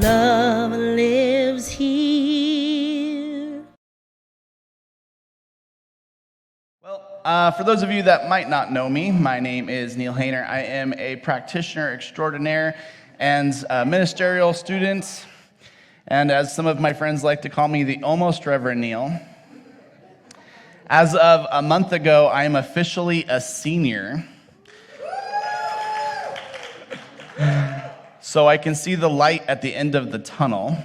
Love lives here. Well, for those of you that might not know me, my name is Neil Hayner. I am a practitioner extraordinaire and a ministerial student, and as some of my friends like to call me, the almost Reverend Neil. As of a month ago, I am officially a senior. So I can see the light at the end of the tunnel.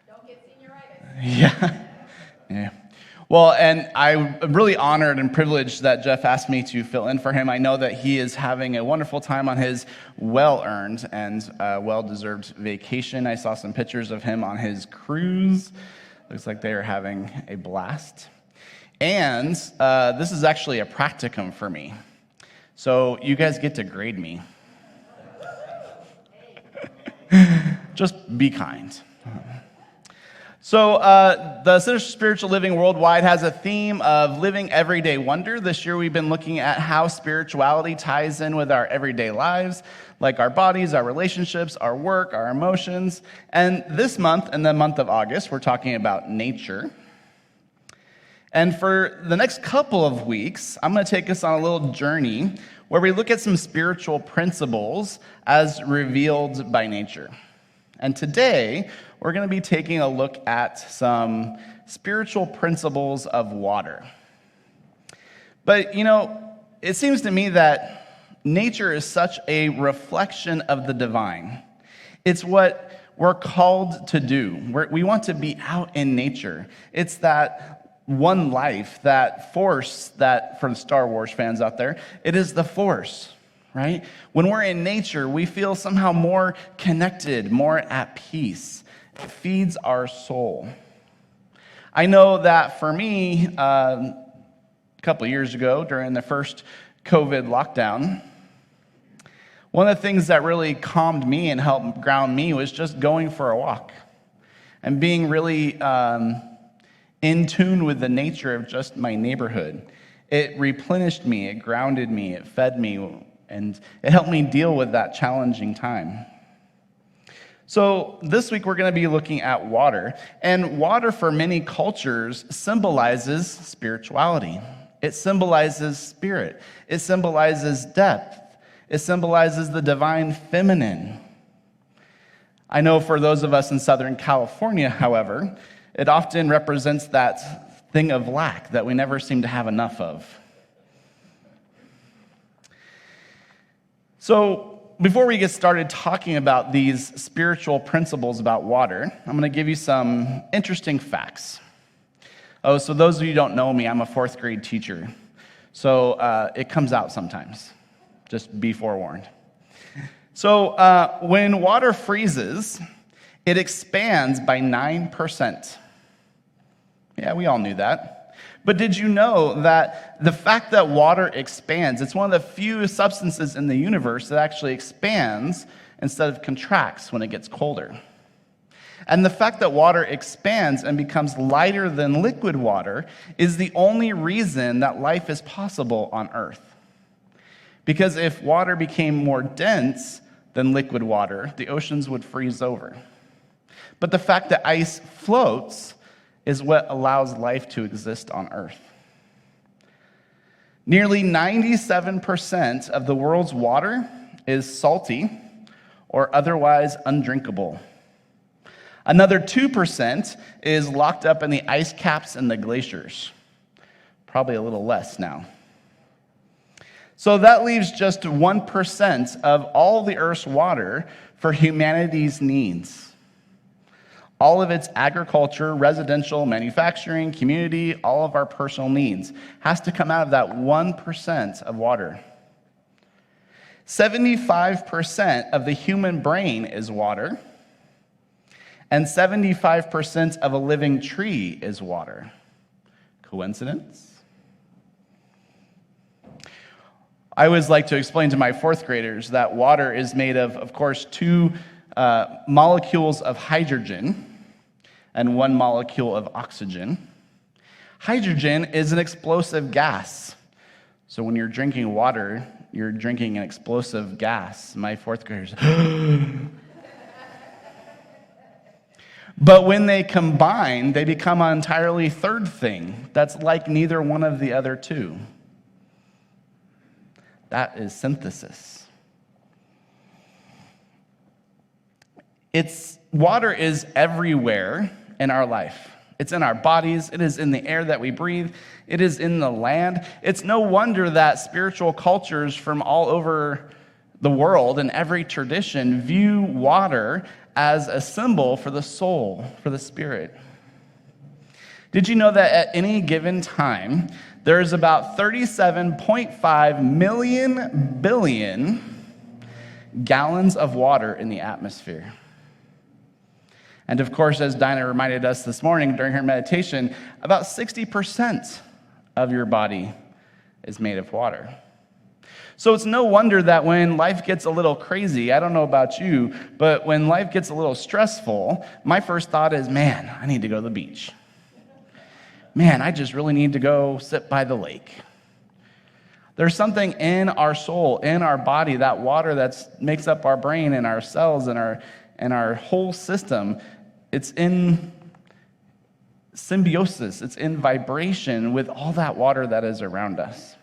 Don't get senioritis. Yeah. Well, and I'm really honored and privileged that Jeff asked me to fill in for him. I know that he is having a wonderful time on his well-earned and well-deserved vacation. I saw some pictures of him on his cruise. Looks like they are having a blast. And this is actually a practicum for me. So you guys get to grade me. Just be kind. So the Center for Spiritual Living Worldwide has a theme of living everyday wonder. This year we've been looking at how spirituality ties in with our everyday lives, like our bodies, our relationships, our work, our emotions. And this month, in the month of August, we're talking about nature. And for the next couple of weeks, I'm going to take us on a little journey where we look at some spiritual principles as revealed by nature. And today, we're going to be taking a look at some spiritual principles of water. But, it seems to me that nature is such a reflection of the divine. It's what we're called to do. We want to be out in nature. It's that one life, that force that, for the Star Wars fans out there, it is the force, right? When we're in nature, we feel somehow more connected, more at peace. It feeds our soul. I know that for me, a couple of years ago, during the first COVID lockdown, one of the things that really calmed me and helped ground me was just going for a walk and being really in tune with the nature of just my neighborhood. It replenished me, it grounded me, it fed me, and it helped me deal with that challenging time. So this week we're going to be looking at water. And water for many cultures symbolizes spirituality. It symbolizes spirit. It symbolizes depth. It symbolizes the divine feminine. I know for those of us in Southern California, however, it often represents that thing of lack that we never seem to have enough of. So before we get started talking about these spiritual principles about water, I'm going to give you some interesting facts. So those of you who don't know me, I'm a 4th grade teacher. So it comes out sometimes. Just be forewarned. So when water freezes, it expands by 9%. Yeah, we all knew that. But did you know that the fact that water expands, it's one of the few substances in the universe that actually expands instead of contracts when it gets colder? And the fact that water expands and becomes lighter than liquid water is the only reason that life is possible on Earth. Because if water became more dense than liquid water, the oceans would freeze over. But the fact that ice floats is what allows life to exist on Earth. Nearly 97% of the world's water is salty or otherwise undrinkable. Another 2% is locked up in the ice caps and the glaciers. Probably a little less now. So that leaves just 1% of all the Earth's water for humanity's needs. All of its agriculture, residential, manufacturing, community, all of our personal needs has to come out of that 1% of water. 75% of the human brain is water, and 75% of a living tree is water. Coincidence? I always like to explain to my 4th graders that water is made of course, 2 molecules of hydrogen and 1 molecule of oxygen. Hydrogen is an explosive gas. So when you're drinking water, you're drinking an explosive gas. My 4th graders, But when they combine, they become an entirely third thing that's like neither one of the other two. That is synthesis. Water is everywhere in our life. It's in our bodies. It is in the air that we breathe. It is in the land. It's no wonder that spiritual cultures from all over the world and every tradition view water as a symbol for the soul, for the spirit. Did you know that at any given time, there's about 37.5 billion gallons of water in the atmosphere? And of course, as Dinah reminded us this morning during her meditation, about 60% of your body is made of water. So it's no wonder that when life gets a little crazy, I don't know about you, but when life gets a little stressful, my first thought is, man, I need to go to the beach. Man, I just really need to go sit by the lake. There's something in our soul, in our body, that water that makes up our brain and our cells and our whole system. It's in symbiosis. It's in vibration with all that water that is around us.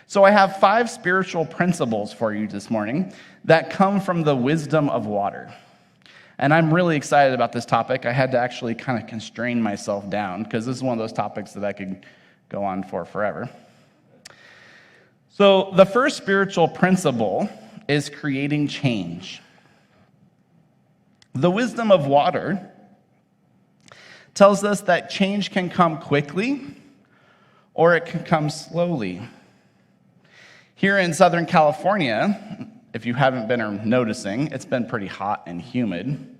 So I have 5 spiritual principles for you this morning that come from the wisdom of water. And I'm really excited about this topic. I had to actually kind of constrain myself down because this is one of those topics that I could go on for forever. So the first spiritual principle is creating change. The wisdom of water tells us that change can come quickly or it can come slowly. Here in Southern California, if you haven't been noticing, it's been pretty hot and humid.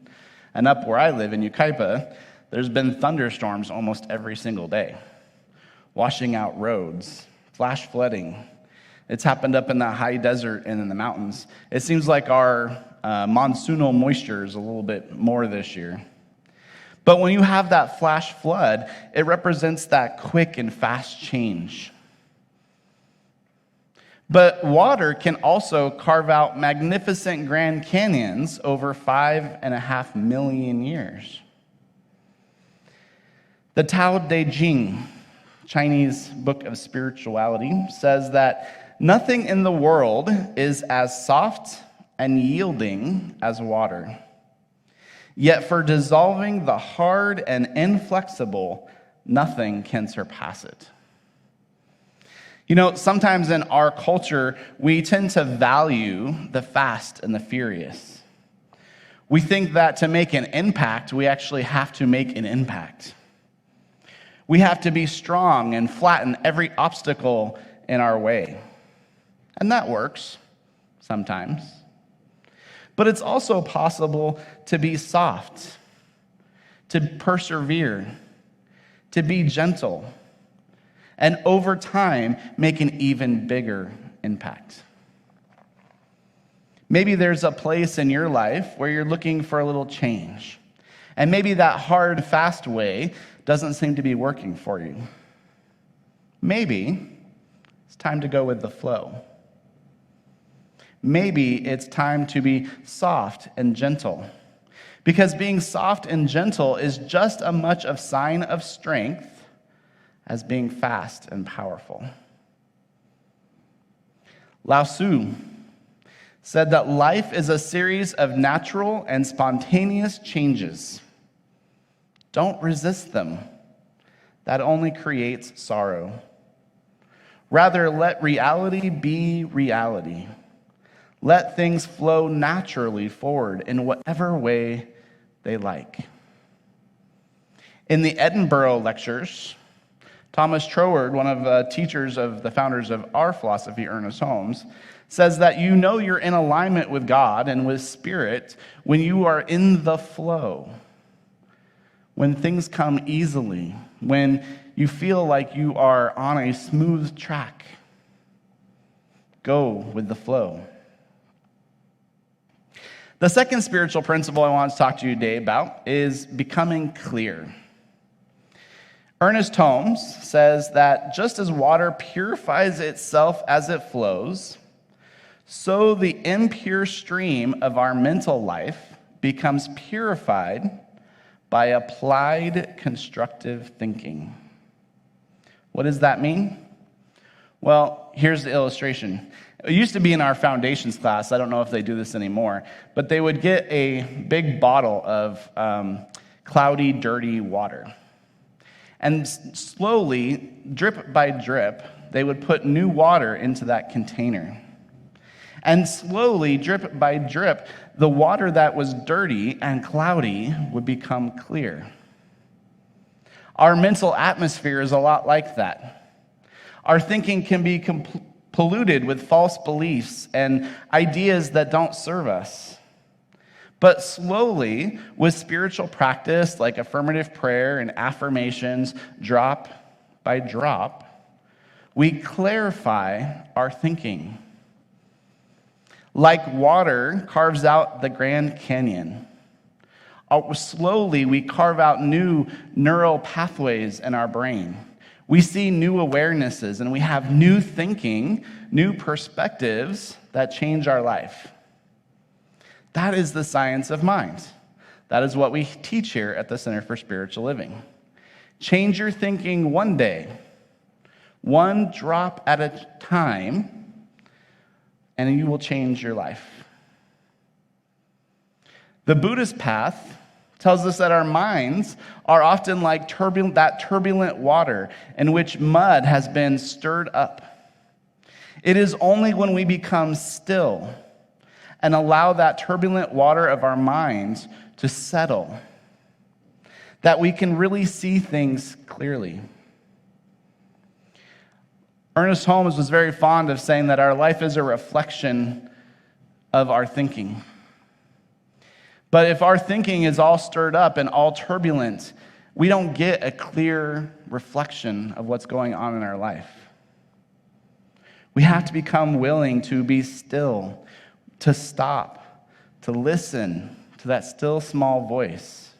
And up where I live in Yucaipa, there's been thunderstorms almost every single day, washing out roads, flash flooding. It's happened up in the high desert and in the mountains. It seems like our monsoonal moisture is a little bit more this year. But when you have that flash flood, it represents that quick and fast change. But water can also carve out magnificent Grand Canyons over 5.5 million years. The Tao Te Ching, Chinese book of spirituality, says that nothing in the world is as soft and yielding as water. Yet for dissolving the hard and inflexible, nothing can surpass it. You know, sometimes in our culture, we tend to value the fast and the furious. We think that to make an impact, we actually have to make an impact. We have to be strong and flatten every obstacle in our way. And that works sometimes. But it's also possible to be soft, to persevere, to be gentle, and over time, make an even bigger impact. Maybe there's a place in your life where you're looking for a little change. And maybe that hard, fast way doesn't seem to be working for you. Maybe it's time to go with the flow. Maybe it's time to be soft and gentle. Because being soft and gentle is just as much a sign of strength as being fast and powerful. Lao Tzu said that life is a series of natural and spontaneous changes. Don't resist them. That only creates sorrow. Rather, let reality be reality. Let things flow naturally forward in whatever way they like. In the Edinburgh Lectures, Thomas Troward, one of the teachers of the founders of our philosophy, Ernest Holmes, says that you know you're in alignment with God and with Spirit when you are in the flow, when things come easily, when you feel like you are on a smooth track. Go with the flow. The second spiritual principle I want to talk to you today about is becoming clear. Ernest Holmes says that just as water purifies itself as it flows, so the impure stream of our mental life becomes purified by applied constructive thinking. What does that mean? Well, here's the illustration. It used to be in our foundations class. I don't know if they do this anymore, but they would get a big bottle of cloudy, dirty water. And slowly, drip by drip, they would put new water into that container. And slowly, drip by drip, the water that was dirty and cloudy would become clear. Our mental atmosphere is a lot like that. Our thinking can be polluted with false beliefs and ideas that don't serve us. But slowly, with spiritual practice like affirmative prayer and affirmations, drop by drop, we clarify our thinking. Like water carves out the Grand Canyon, slowly we carve out new neural pathways in our brain. We see new awarenesses and we have new thinking, new perspectives that change our life. That is the science of mind. That is what we teach here at the Center for Spiritual Living. Change your thinking one day, one drop at a time, and you will change your life. The Buddhist path tells us that our minds are often like that turbulent water in which mud has been stirred up. It is only when we become still and allow that turbulent water of our minds to settle that we can really see things clearly. Ernest Holmes was very fond of saying that our life is a reflection of our thinking. But if our thinking is all stirred up and all turbulent, we don't get a clear reflection of what's going on in our life. We have to become willing to be still, to stop, to listen to that still small voice,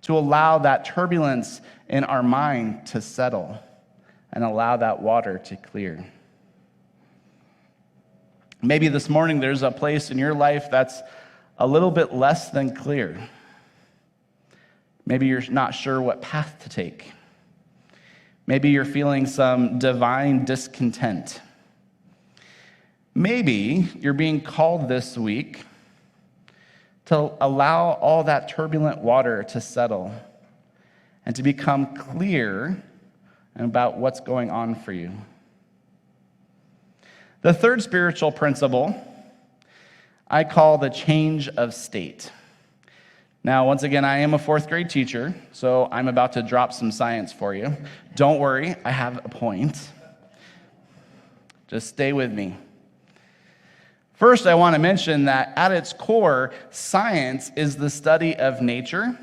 to allow that turbulence in our mind to settle and allow that water to clear. Maybe this morning there's a place in your life that's a little bit less than clear. Maybe you're not sure what path to take. Maybe you're feeling some divine discontent. Maybe you're being called this week to allow all that turbulent water to settle and to become clear about what's going on for you. The third spiritual principle I call the change of state. Now, once again, I am a fourth grade teacher, so I'm about to drop some science for you. Don't worry, I have a point. Just stay with me. First, I want to mention that at its core, science is the study of nature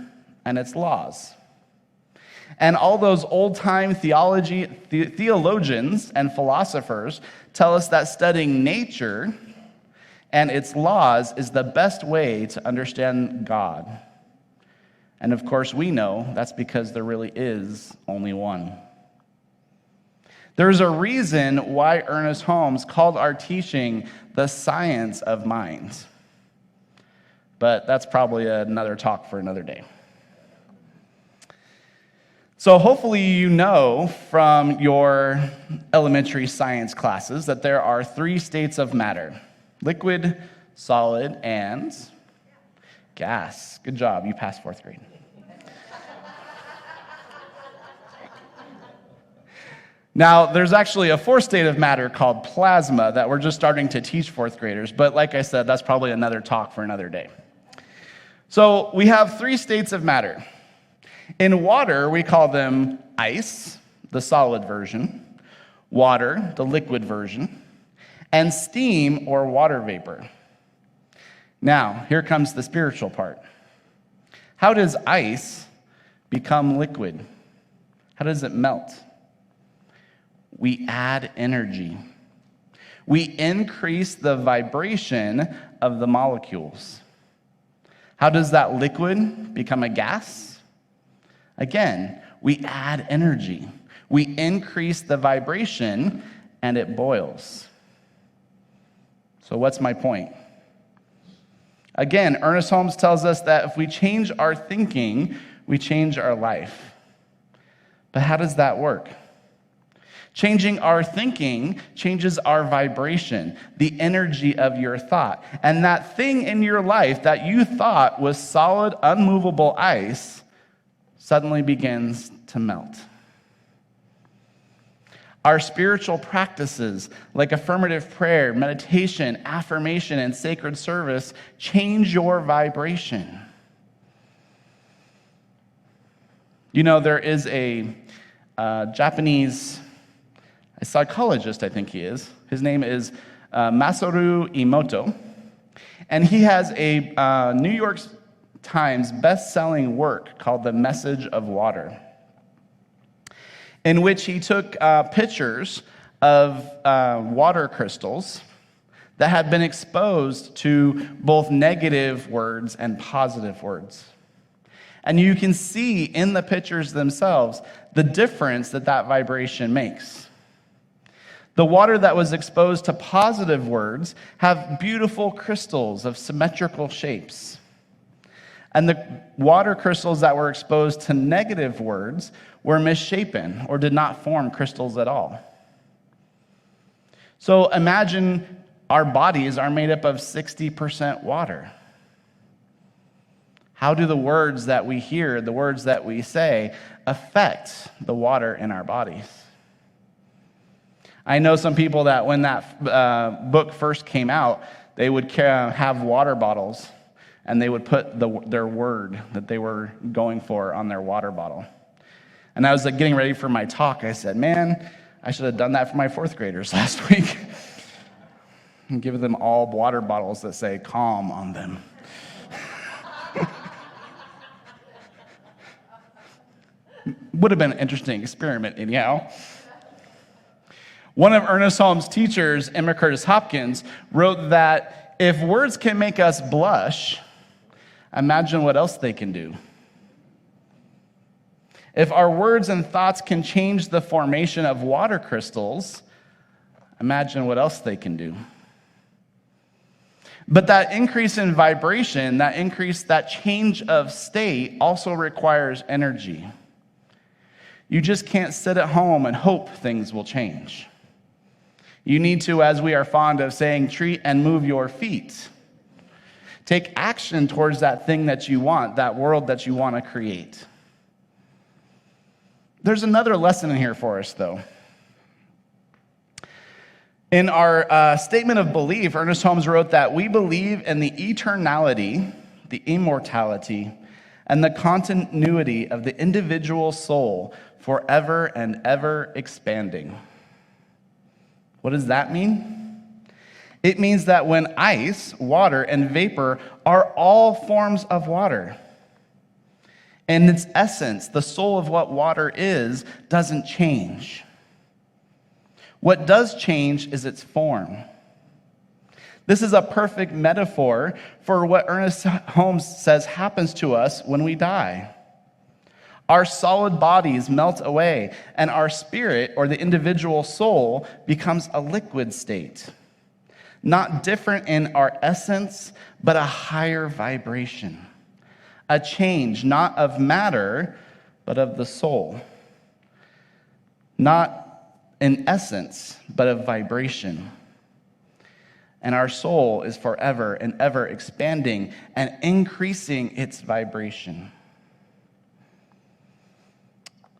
and its laws. And all those old-time theologians and philosophers tell us that studying nature and its laws is the best way to understand God. And of course, we know that's because there really is only one. There's a reason why Ernest Holmes called our teaching the science of mind. But that's probably another talk for another day. So hopefully you know from your elementary science classes that there are 3 states of matter: liquid, solid, and gas. Good job, you passed 4th grade. Now, there's actually a 4th state of matter called plasma that we're just starting to teach 4th graders, but like I said, that's probably another talk for another day. So we have 3 states of matter. In water, we call them ice, the solid version, water, the liquid version, and steam or water vapor. Now, here comes the spiritual part. How does ice become liquid? How does it melt? We add energy. We increase the vibration of the molecules. How does that liquid become a gas? Again, we add energy. We increase the vibration and it boils. So what's my point? Again, Ernest Holmes tells us that if we change our thinking, we change our life. But how does that work? Changing our thinking changes our vibration, the energy of your thought. And that thing in your life that you thought was solid, unmovable ice suddenly begins to melt. Our spiritual practices, like affirmative prayer, meditation, affirmation, and sacred service, change your vibration. You know, there is a Japanese psychologist, I think he is. His name is Masaru Emoto. And he has a New York Times best-selling work called The Message of Water, in which he took pictures of water crystals that had been exposed to both negative words and positive words. And you can see in the pictures themselves the difference that vibration makes. The water that was exposed to positive words have beautiful crystals of symmetrical shapes. And the water crystals that were exposed to negative words were misshapen or did not form crystals at all. So imagine our bodies are made up of 60% water. How do the words that we hear, the words that we say, affect the water in our bodies? I know some people that when that book first came out, they would have water bottles, and they would put their word that they were going for on their water bottle. And I was getting ready for my talk. I said, man, I should have done that for my fourth graders last week. And give them all water bottles that say calm on them. Would have been an interesting experiment anyhow. One of Ernest Holmes' teachers, Emma Curtis Hopkins, wrote that if words can make us blush, imagine what else they can do. If our words and thoughts can change the formation of water crystals, imagine what else they can do. But that increase in vibration, that change of state also requires energy. You just can't sit at home and hope things will change. You need to, as we are fond of saying, treat and move your feet. Take action towards that thing that you want, that world that you want to create. There's another lesson in here for us, though. In our statement of belief, Ernest Holmes wrote that we believe in the eternality, the immortality, and the continuity of the individual soul forever and ever expanding. What does that mean? It means that when ice, water, and vapor are all forms of water, in its essence, the soul of what water is doesn't change. What does change is its form. This is a perfect metaphor for what Ernest Holmes says happens to us when we die. Our solid bodies melt away, and our spirit, or the individual soul, becomes a liquid state. Not different in our essence, but a higher vibration. A change, not of matter, but of the soul. Not in essence, but of vibration. And our soul is forever and ever expanding and increasing its vibration.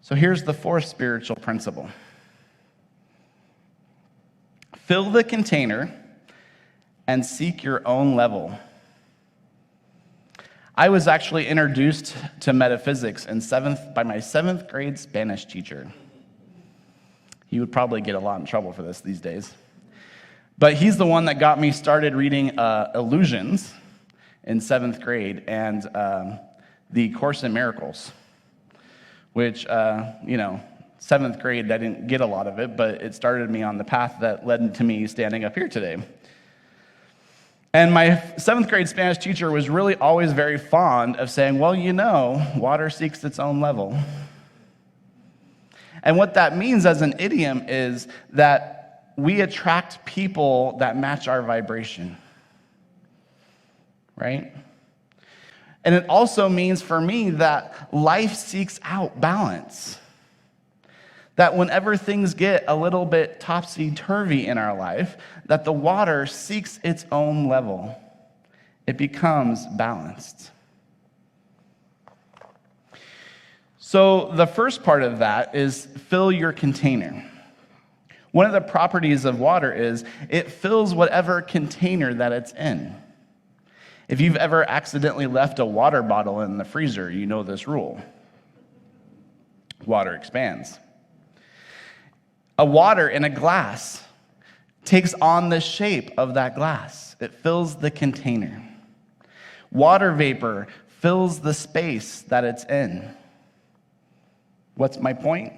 So here's the fourth spiritual principle. Fill the container and seek your own level. I was actually introduced to metaphysics by my 7th grade Spanish teacher. He would probably get a lot in trouble for this these days. But he's the one that got me started reading Illusions in 7th grade and the Course in Miracles, which, 7th grade, I didn't get a lot of it, but it started me on the path that led to me standing up here today. And my 7th grade Spanish teacher was really always very fond of saying, well, water seeks its own level. And what that means as an idiom is that we attract people that match our vibration, right? And it also means for me that life seeks out balance. That whenever things get a little bit topsy-turvy in our life, that the water seeks its own level. It becomes balanced. So the first part of that is fill your container. One of the properties of water is it fills whatever container that it's in. If you've ever accidentally left a water bottle in the freezer, you know this rule. Water expands. A water in a glass takes on the shape of that glass. It fills the container. Water vapor fills the space that it's in. What's my point?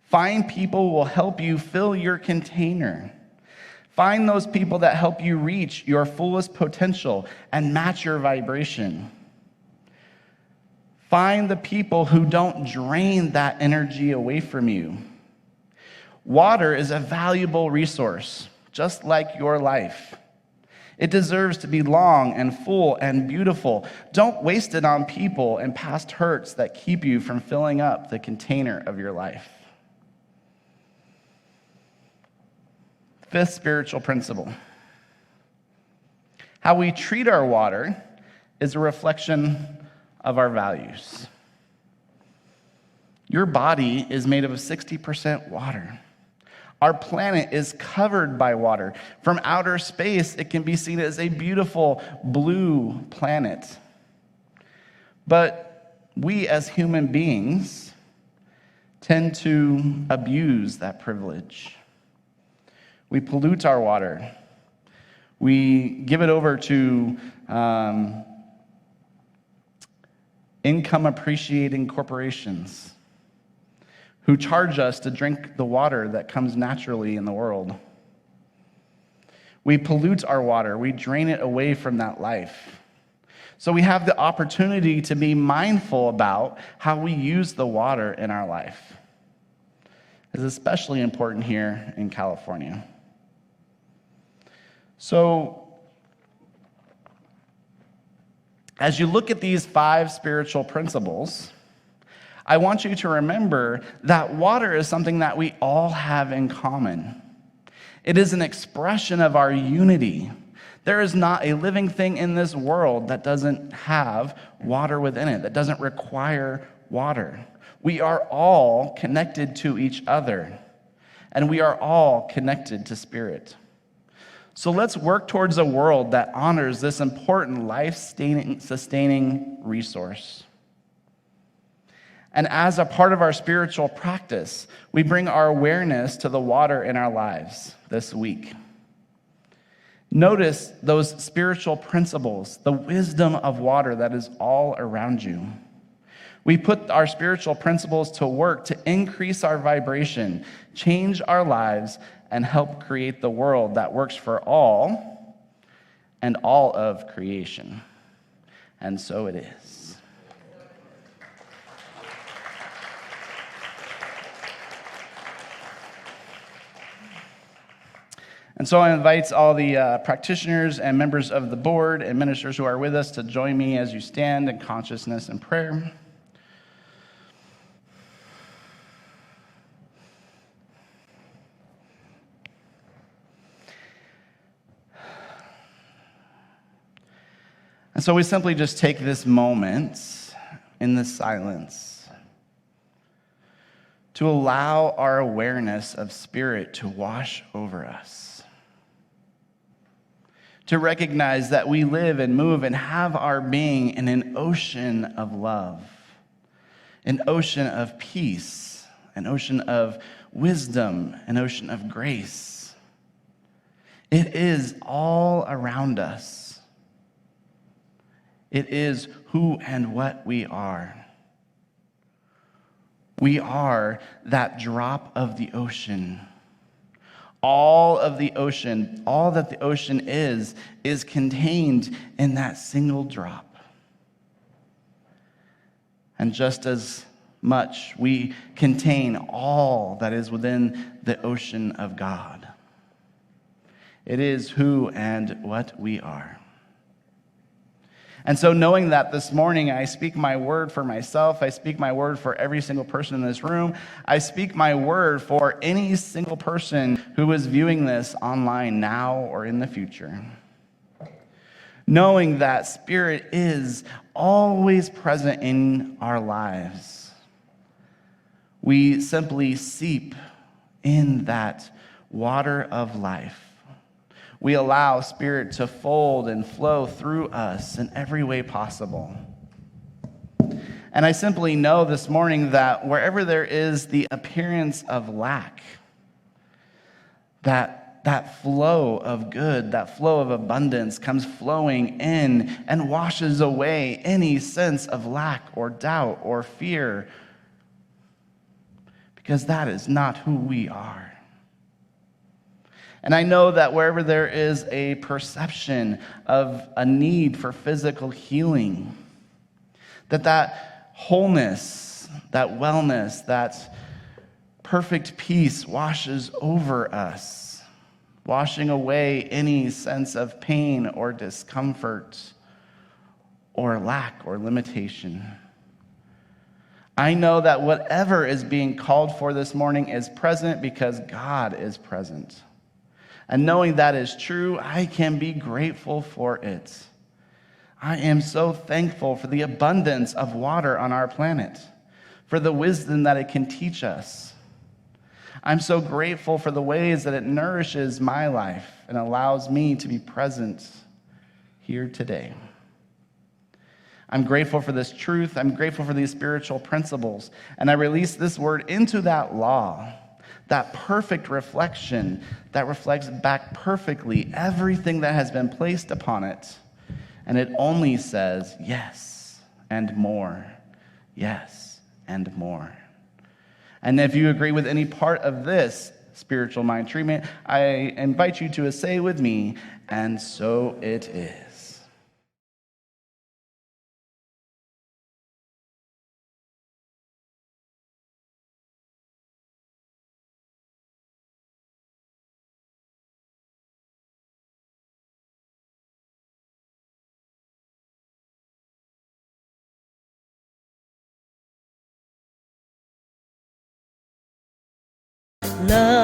Find people who will help you fill your container. Find those people that help you reach your fullest potential and match your vibration. Find the people who don't drain that energy away from you. Water is a valuable resource, just like your life. It deserves to be long and full and beautiful. Don't waste it on people and past hurts that keep you from filling up the container of your life. Fifth spiritual principle. How we treat our water is a reflection of our values. Your body is made of 60% water. Our planet is covered by water. From outer space, it can be seen as a beautiful blue planet. But we as human beings tend to abuse that privilege. We pollute our water. We give it over to income-appreciating corporations who charge us to drink the water that comes naturally in the world. We pollute our water. We drain it away from that life. So we have the opportunity to be mindful about how we use the water in our life. It's especially important here in California. So, as you look at these 5 spiritual principles, I want you to remember that water is something that we all have in common. It is an expression of our unity. There is not a living thing in this world that doesn't have water within it, that doesn't require water. We are all connected to each other, and we are all connected to Spirit. So let's work towards a world that honors this important life-sustaining resource. And as a part of our spiritual practice, we bring our awareness to the water in our lives this week. Notice those spiritual principles, the wisdom of water that is all around you. We put our spiritual principles to work to increase our vibration, change our lives, and help create the world that works for all and all of creation. And so it is. And so I invite all the practitioners and members of the board and ministers who are with us to join me as you stand in consciousness and prayer. And so we simply just take this moment in the silence to allow our awareness of Spirit to wash over us. To recognize that we live and move and have our being in an ocean of love, an ocean of peace, an ocean of wisdom, an ocean of grace. It is all around us. It is who and what we are. We are that drop of the ocean. All of the ocean, all that the ocean is contained in that single drop. And just as much, we contain all that is within the ocean of God. It is who and what we are. And so knowing that this morning, I speak my word for myself. I speak my word for every single person in this room. I speak my word for any single person who is viewing this online now or in the future. Knowing that Spirit is always present in our lives. We simply seep in that water of life. We allow Spirit to fold and flow through us in every way possible. And I simply know this morning that wherever there is the appearance of lack, that flow of good, that flow of abundance comes flowing in and washes away any sense of lack or doubt or fear, because that is not who we are. And I know that wherever there is a perception of a need for physical healing, that wholeness, that wellness, that perfect peace washes over us, washing away any sense of pain or discomfort or lack or limitation. I know that whatever is being called for this morning is present because God is present. And knowing that is true, I can be grateful for it. I am so thankful for the abundance of water on our planet, for the wisdom that it can teach us. I'm so grateful for the ways that it nourishes my life and allows me to be present here today. I'm grateful for this truth. I'm grateful for these spiritual principles. And I release this word into that law, that perfect reflection that reflects back perfectly everything that has been placed upon it. And it only says yes and more, yes and more. And if you agree with any part of this spiritual mind treatment, I invite you to say with me, and so it is. Love